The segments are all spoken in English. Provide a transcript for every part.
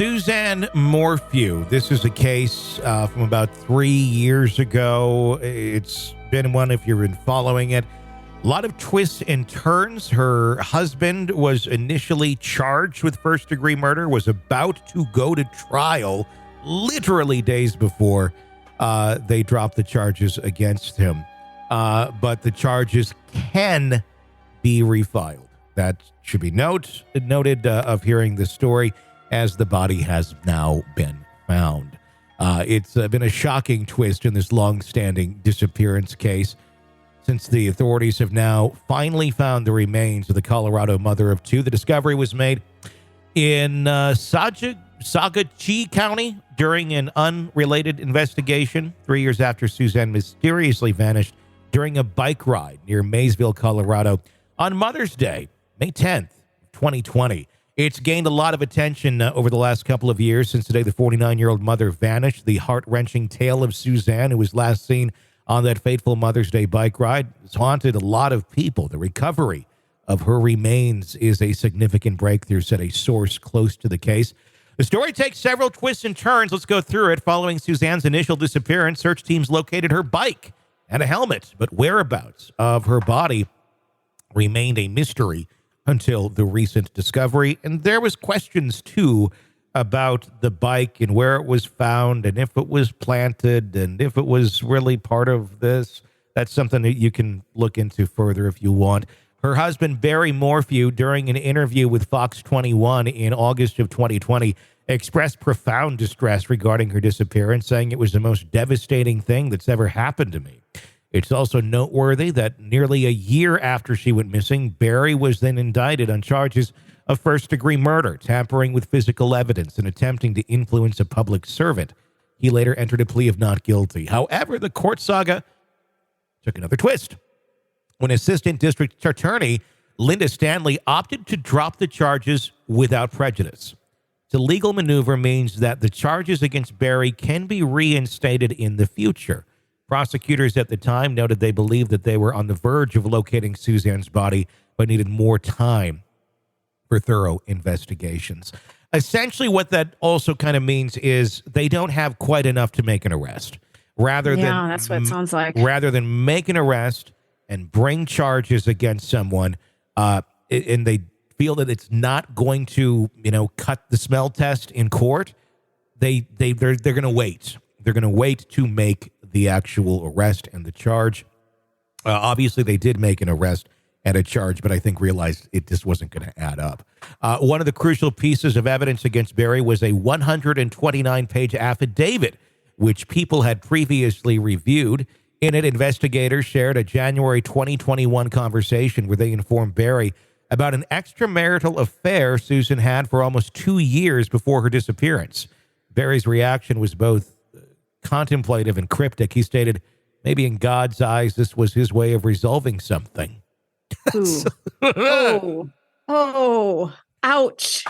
Suzanne Morphew. This is a case from about 3 years ago. It's been one, if you've been following it, a lot of twists and turns. Her husband was initially charged with first-degree murder, was about to go to trial literally days before they dropped the charges against him. But the charges can be refiled. That should be noted of hearing this story, as the body has now been found. It's been a shocking twist in this long-standing disappearance case, since the authorities have now finally found the remains of the Colorado mother of two. The discovery was made in Saguache County during an unrelated investigation 3 years after Suzanne mysteriously vanished during a bike ride near Maysville, Colorado on Mother's Day, May 10th, 2020. It's gained a lot of attention over the last couple of years since today the 49-year-old mother vanished. The heart-wrenching tale of Suzanne, who was last seen on that fateful Mother's Day bike ride, has haunted a lot of people. The recovery of her remains is a significant breakthrough, said a source close to the case. The story takes several twists and turns. Let's go through it. Following Suzanne's initial disappearance, search teams located her bike and a helmet, but whereabouts of her body remained a mystery until the recent discovery. And there was questions, too, about the bike and where it was found and if it was planted and if it was really part of this. That's something that you can look into further if you want. Her husband, Barry Morphew, during an interview with Fox 21 in August of 2020, expressed profound distress regarding her disappearance, saying it was the most devastating thing that's ever happened to me. It's also noteworthy that nearly a year after she went missing, Barry was then indicted on charges of first-degree murder, tampering with physical evidence, and attempting to influence a public servant. He later entered a plea of not guilty. However, the court saga took another twist when Assistant District Attorney Linda Stanley opted to drop the charges without prejudice. The legal maneuver means that the charges against Barry can be reinstated in the future. Prosecutors at the time noted they believed that they were on the verge of locating Suzanne's body, but needed more time for thorough investigations. Essentially, what that also kind of means is they don't have quite enough to make an arrest. That's what it sounds like. Rather than make an arrest and bring charges against someone, and they feel that it's not going to, cut the smell test in court, they're going to wait. They're going to wait to make the actual arrest and the charge. Obviously, they did make an arrest and a charge, but I think realized it just wasn't going to add up. One of the crucial pieces of evidence against Barry was a 129-page affidavit, which people had previously reviewed. In it, investigators shared a January 2021 conversation where they informed Barry about an extramarital affair Susan had for almost 2 years before her disappearance. Barry's reaction was both contemplative and cryptic. He stated, maybe in God's eyes, this was his way of resolving something. Ouch.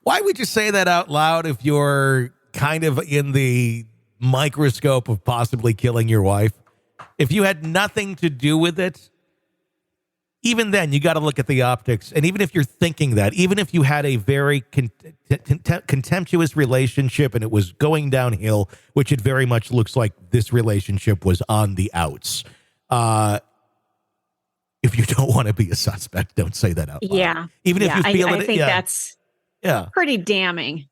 Why would you say that out loud if you're kind of in the microscope of possibly killing your wife? If you had nothing to do with it, even then, you got to look at the optics. And even if you're thinking that, even if you had a very contemptuous relationship and it was going downhill, which it very much looks like this relationship was on the outs. If you don't want to be a suspect, don't say that out loud. Yeah. Even if you feel it. I think that's pretty damning.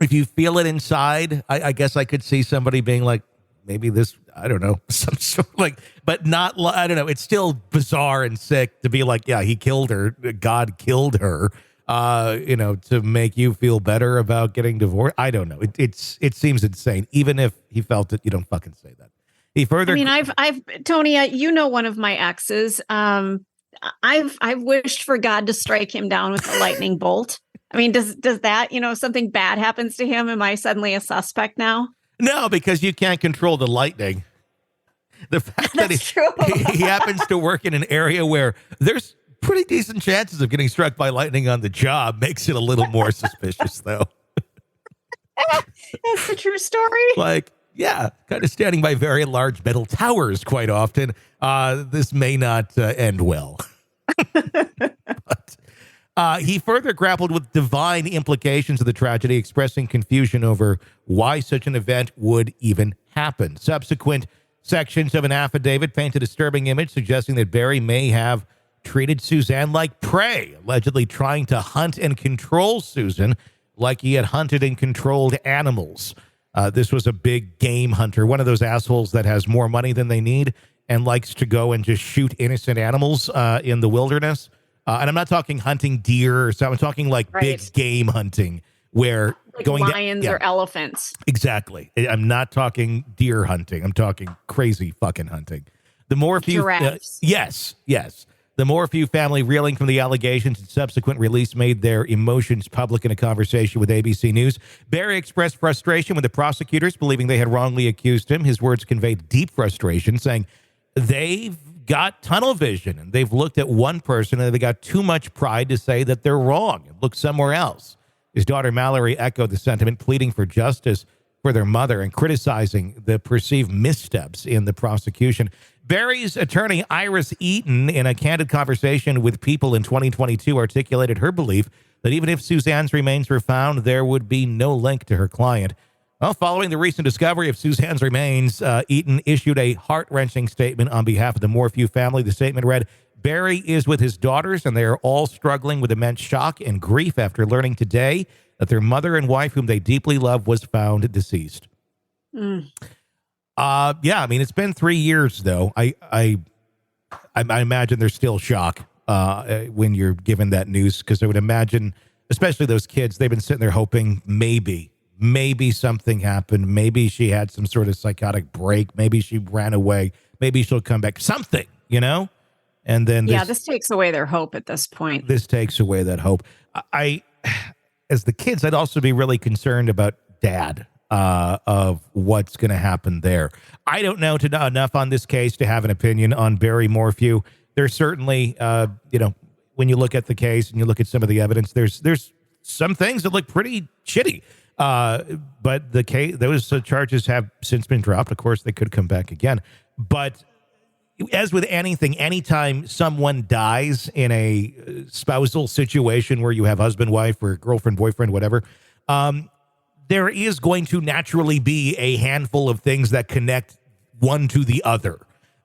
If you feel it inside, I guess I could see somebody being like, maybe this, I don't know, some sort of but not, I don't know. It's still bizarre and sick to be like, yeah, he killed her. God killed her, to make you feel better about getting divorced. I don't know. It seems insane. Even if he felt it, you don't fucking say that. He further. I mean, Tony, one of my exes. I've wished for God to strike him down with a lightning bolt. I mean, does that, something bad happens to him? Am I suddenly a suspect now? No, because you can't control the lightning. The fact that he happens to work in an area where there's pretty decent chances of getting struck by lightning on the job makes it a little more suspicious, though. That's a true story. Kind of standing by very large metal towers quite often. This may not end well. But He further grappled with divine implications of the tragedy, expressing confusion over why such an event would even happen. Subsequent sections of an affidavit paint a disturbing image, suggesting that Barry may have treated Suzanne like prey, allegedly trying to hunt and control Susan like he had hunted and controlled animals. This was a big game hunter, one of those assholes that has more money than they need and likes to go and just shoot innocent animals in the wilderness. And I'm not talking hunting deer or something. I'm talking like big game hunting where like going lions or elephants. Exactly. I'm not talking deer hunting. I'm talking crazy fucking hunting. The Morphew, giraffes. Yes. The Morphew family, reeling from the allegations and subsequent release, made their emotions public in a conversation with ABC News. Barry expressed frustration with the prosecutors, believing they had wrongly accused him. His words conveyed deep frustration, saying they've got tunnel vision and they've looked at one person and they got too much pride to say that they're wrong and look somewhere else. His daughter Mallory echoed the sentiment, pleading for justice for their mother and criticizing the perceived missteps in the prosecution. Barry's attorney, Iris Eaton, in a candid conversation with People in 2022, articulated her belief that even if Suzanne's remains were found, there would be no link to her client. Well, following the recent discovery of Suzanne's remains, Eaton issued a heart-wrenching statement on behalf of the Morphew family. The statement read, Barry is with his daughters, and they are all struggling with immense shock and grief after learning today that their mother and wife, whom they deeply love, was found deceased. Yeah, I mean, it's been 3 years, though. I imagine there's still shock when you're given that news, because I would imagine, especially those kids, they've been sitting there hoping maybe something happened. Maybe she had some sort of psychotic break. Maybe she ran away. Maybe she'll come back. Something, you know? And then this takes away their hope at this point. This takes away that hope. As the kids, I'd also be really concerned about Dad, of what's going to happen there. I don't know enough on this case to have an opinion on Barry Morphew. There's certainly, when you look at the case and you look at some of the evidence, there's some things that look pretty shitty. But those charges have since been dropped. Of course, they could come back again. But as with anything, anytime someone dies in a spousal situation where you have husband, wife, or girlfriend, boyfriend, whatever, there is going to naturally be a handful of things that connect one to the other,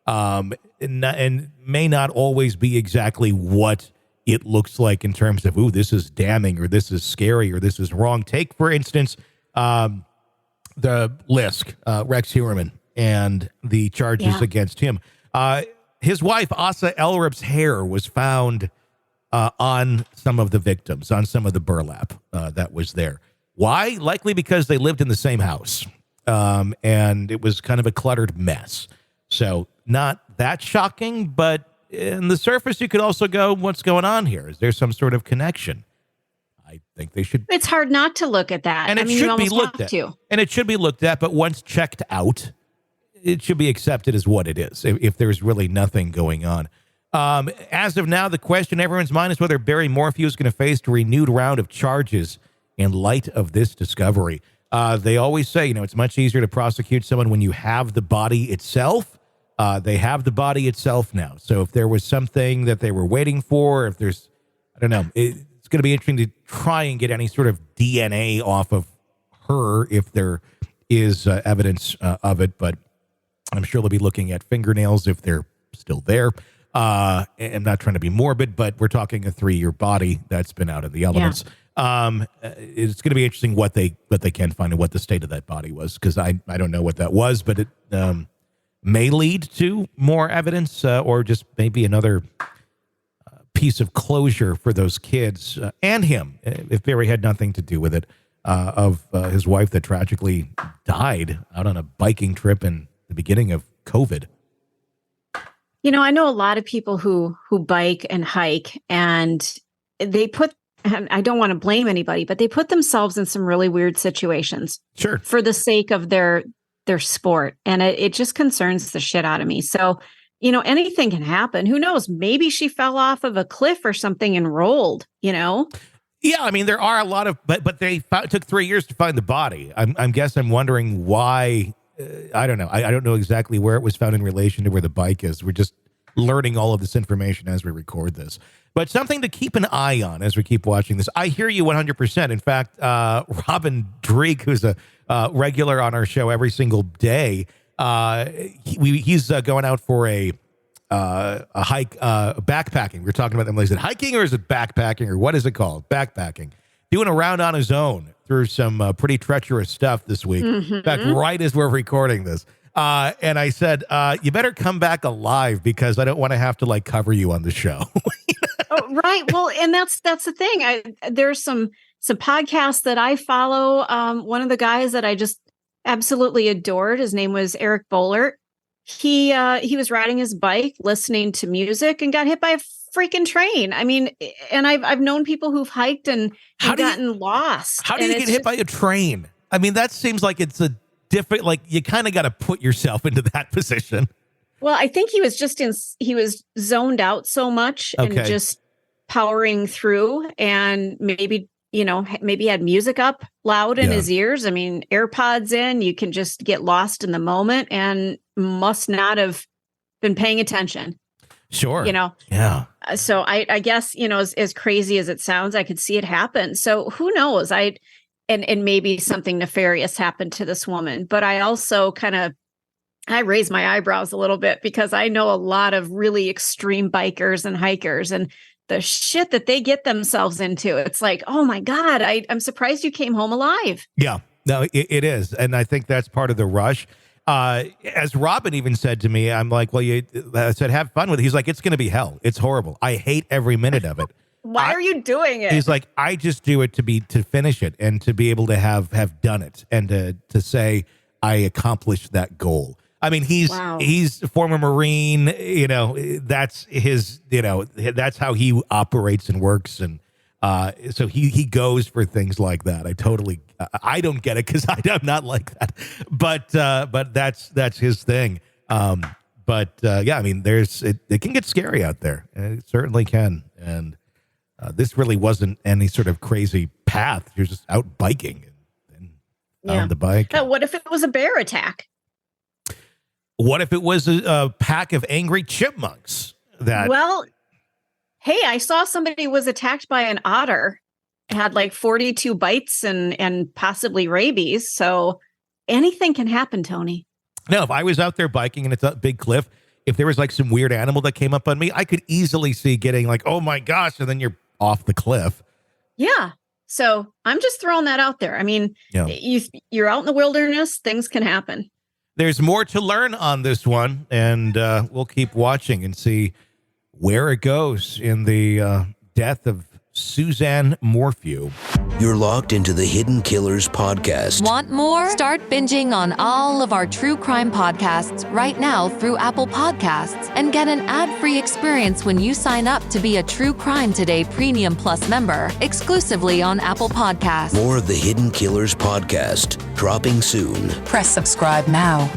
and may not always be exactly what it looks like in terms of, ooh, this is damning, or this is scary, or this is wrong. Take, for instance, the Lisk, Rex Heuermann, and the charges against him. His wife, Asa Elrup's hair was found on some of the victims, on some of the burlap that was there. Why? Likely because they lived in the same house, and it was kind of a cluttered mess. So not that shocking, but in the surface, you could also go, what's going on here? Is there some sort of connection? I think they should. It's hard not to look at that. And it should be looked at. And it should be looked at, but once checked out, it should be accepted as what it is, if there's really nothing going on. As of now, the question in everyone's mind is whether Barry Morphew is going to face a renewed round of charges in light of this discovery. They always say, it's much easier to prosecute someone when you have the body itself. They have the body itself now. So if there was something that they were waiting for, if there's, I don't know, it's going to be interesting to try and get any sort of DNA off of her if there is evidence of it. But I'm sure they'll be looking at fingernails if they're still there. I'm not trying to be morbid, but we're talking a 3-year body that's been out of the elements. It's going to be interesting what they can find and what the state of that body was, because I don't know what that was, but it may lead to more evidence or just maybe another piece of closure for those kids and him, if Barry had nothing to do with it, of his wife that tragically died out on a biking trip in the beginning of COVID. I know a lot of people who bike and hike, and and I don't want to blame anybody, but they put themselves in some really weird situations. Sure. For the sake of their sport. And it just concerns the shit out of me. So, anything can happen. Who knows? Maybe she fell off of a cliff or something and rolled, Yeah, I mean, there are a lot of, but they took 3 years to find the body. I'm wondering why. I don't know. I don't know exactly where it was found in relation to where the bike is. We're just learning all of this information as we record this. But something to keep an eye on as we keep watching this. I hear you 100%. In fact, Robin Dreek, who's a regular on our show every single day, he's going out for a hike, backpacking. We're talking about them. Is it hiking or is it backpacking or what is it called? Backpacking. Doing a round on his own through some pretty treacherous stuff this week. In fact, right as we're recording this. And I said, you better come back alive because I don't want to have to like cover you on the show. Oh, right. Well, and that's the thing. There's some podcasts that I follow. One of the guys that I just absolutely adored, his name was Eric Bollert. He was riding his bike, listening to music, and got hit by a freaking train. I mean, and I've known people who've hiked and gotten lost. How do you get hit by a train? I mean, that seems like it's a different. Like you kind of got to put yourself into that position. Well, I think he was zoned out so much and just powering through, and maybe had music up loud in his ears. I mean, AirPods in, you can just get lost in the moment and must not have been paying attention. Sure. Yeah. So I guess, as crazy as it sounds, I could see it happen. So who knows? And maybe something nefarious happened to this woman, but I also I raise my eyebrows a little bit because I know a lot of really extreme bikers and hikers and the shit that they get themselves into. It's like, oh my God, I'm surprised you came home alive. Yeah, no, it is. And I think that's part of the rush. As Robin even said to me, I'm like, well, I said, have fun with it. He's like, it's going to be hell. It's horrible. I hate every minute of it. Why are you doing it? He's like, I just do it to finish it and to be able to have done it and to say I accomplished that goal. I mean, he's a former Marine, that's his, that's how he operates and works. And so he goes for things like that. I don't get it because I'm not like that, but that's his thing. Yeah, I mean, it can get scary out there. It certainly can. And this really wasn't any sort of crazy path. You're just out biking and on the bike. What if it was a bear attack? What if it was a pack of angry chipmunks? Well, hey, I saw somebody was attacked by an otter. It had like 42 bites and possibly rabies. So anything can happen, Tony. No, if I was out there biking and it's a big cliff, if there was like some weird animal that came up on me, I could easily see getting like, oh my gosh, and then you're off the cliff. Yeah. So I'm just throwing that out there. I mean, you're out in the wilderness, things can happen. There's more to learn on this one, and we'll keep watching and see where it goes in the death of Suzanne Morphew. You're locked into the Hidden Killers podcast. Want more? Start binging on all of our true crime podcasts right now through Apple Podcasts and get an ad-free experience when you sign up to be a True Crime Today Premium Plus member exclusively on Apple Podcasts. More of the Hidden Killers podcast dropping soon. Press subscribe now.